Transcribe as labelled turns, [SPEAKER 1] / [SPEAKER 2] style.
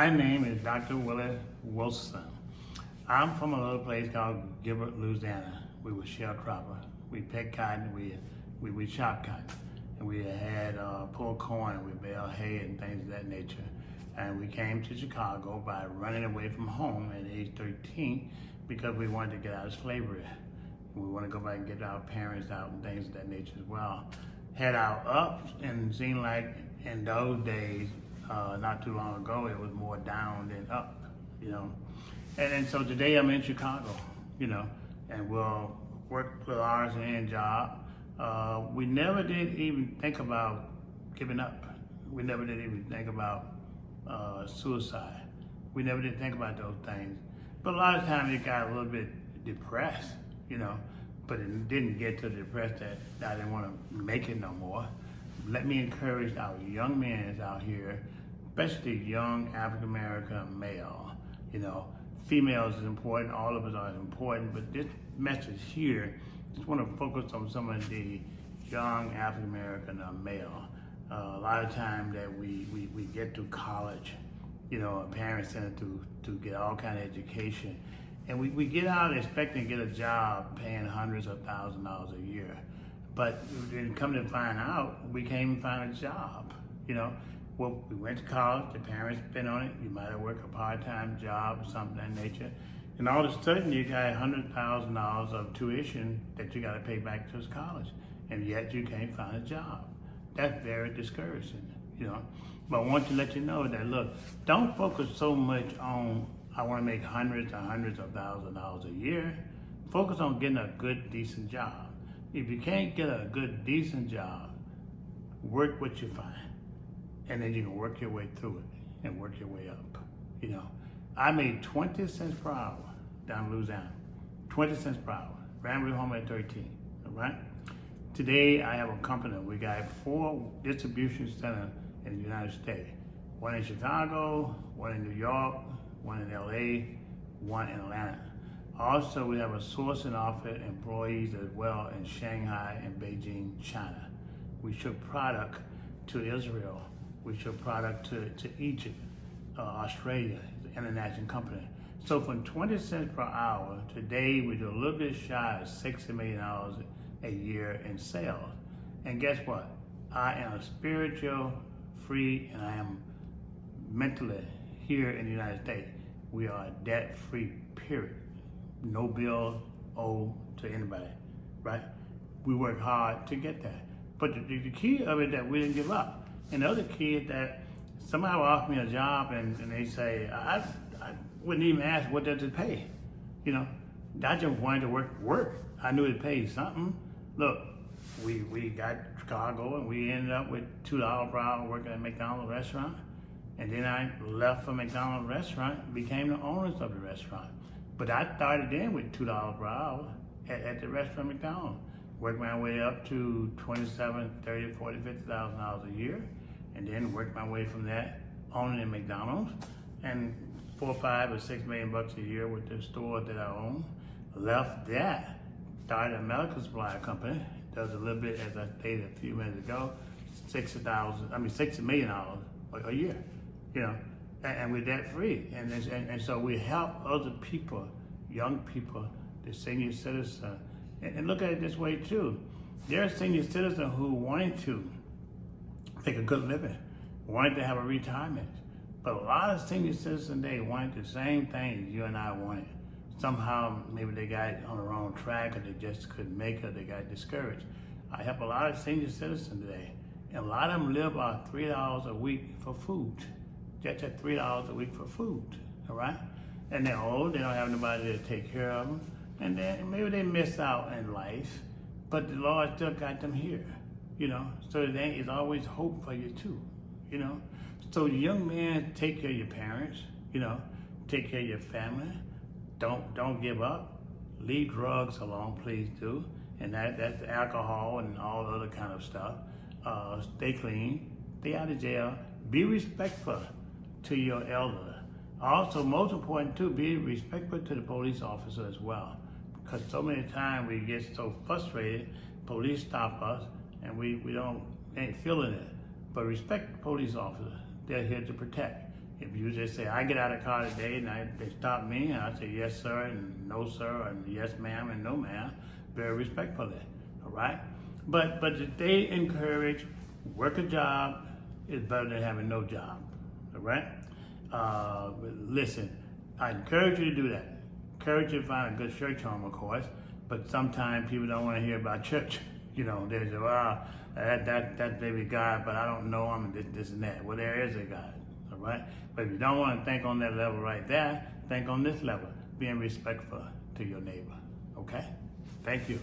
[SPEAKER 1] My name is Dr. Willie Wilson. I'm from a little place called Gilbert, Louisiana. We were sharecropper. We picked cotton, we chopped cotton. And we had pulled corn, we baled hay and things of that nature. And we came to Chicago by running away from home at age 13 because we wanted to get out of slavery. We want to go back and get our parents out and things of that nature as well. Had our ups, and it seemed like in those days, not too long ago, it was more down than up, you know. And so today I'm in Chicago, you know, and we'll work for ours and job. We never did even think about giving up. We never did even think about suicide. We never did think about those things. But a lot of times it got a little bit depressed, you know, but it didn't get to depressed that I didn't want to make it no more. Let me encourage our young men out here, especially young African-American male, you know, females is important, all of us are important, but this message here, just want to focus on some of the young African-American male. A lot of times that we get to college, you know, our parents send us to get all kind of education, and we get out expecting to get a job paying hundreds of thousands of dollars a year. But then come to find out, we can't even find a job, you know. Well, we went to college, the parents spent on it, you might have worked a part-time job or something of that nature, and all of a sudden you got $100,000 of tuition that you got to pay back to college, and yet you can't find a job. That's very discouraging, you know. But I want to let you know that, look, don't focus so much on, I want to make hundreds of thousands of dollars a year. Focus on getting a good, decent job. If you can't get a good, decent job, work what you find. And then you can work your way through it and work your way up, you know. I made 20 cents per hour down in Louisiana, 20 cents per hour, ran me home at 13, all right? Today, I have a company. We got 4 distribution centers in the United States. One in Chicago, one in New York, one in LA, one in Atlanta. Also, we have a sourcing office, employees as well in Shanghai and Beijing, China. We ship product to Israel. We ship product to Egypt, Australia, the international company. So from 20 cents per hour, today we do a little bit shy of $60 million a year in sales. And guess what? I am spiritual, free, and I am mentally here in the United States. We are debt-free, period. No bill owed to anybody, right? We work hard to get that. But the key of it that we didn't give up. And the other key is that somebody will offer me a job and they say, I wouldn't even ask what does it pay. You know, I just wanted to work. I knew it paid something. Look, we got Chicago and we ended up with $2 per hour working at McDonald's restaurant. And then I left for McDonald's restaurant, became the owners of the restaurant. But I started in with $2 per hour at the restaurant McDonald's. Worked my way up to $27,000, $30,000, $40,000, $50,000 a year. And then worked my way from that, owning in McDonald's. And $4, $5, or $6 million bucks a year with the store that I own. Left that, started a medical supply company. Does a little bit, as I stated a few minutes ago, $60 million a year, you know. And we're debt free, and so we help other people, young people, the senior citizen, and look at it this way too. There are senior citizens who wanted to take a good living, wanted to have a retirement, but a lot of senior citizens today wanted the same thing you and I wanted. Somehow, maybe they got on the wrong track, or they just couldn't make it, they got discouraged. I help a lot of senior citizens today, and a lot of them live about $3 a week for food. Just at $3 a week for food, all right? And they're old, they don't have nobody to take care of them, and then maybe they miss out in life, but the Lord still got them here, you know? So there is always hope for you too, you know? So young men, take care of your parents, you know? Take care of your family. Don't give up. Leave drugs alone, please do. And that's alcohol and all other kind of stuff. Stay clean, stay out of jail, be respectful to your elder. Also, most important too, be respectful to the police officer as well. Because so many times we get so frustrated, police stop us and we ain't feeling it. But respect the police officer. They're here to protect. If you just say, I get out of the car today and they stop me and I say, yes, sir, and no, sir, and yes, ma'am, and no, ma'am, very respectfully, all right? But if they encourage, work a job is better than having no job, all right? Listen, I encourage you to do that. Encourage you to find a good church home, of course, but sometimes people don't want to hear about church. You know, they say, well, that baby God, but I don't know him, and this and that. Well, there is a God, all right? But if you don't want to think on that level right there, think on this level, being respectful to your neighbor, okay? Thank you.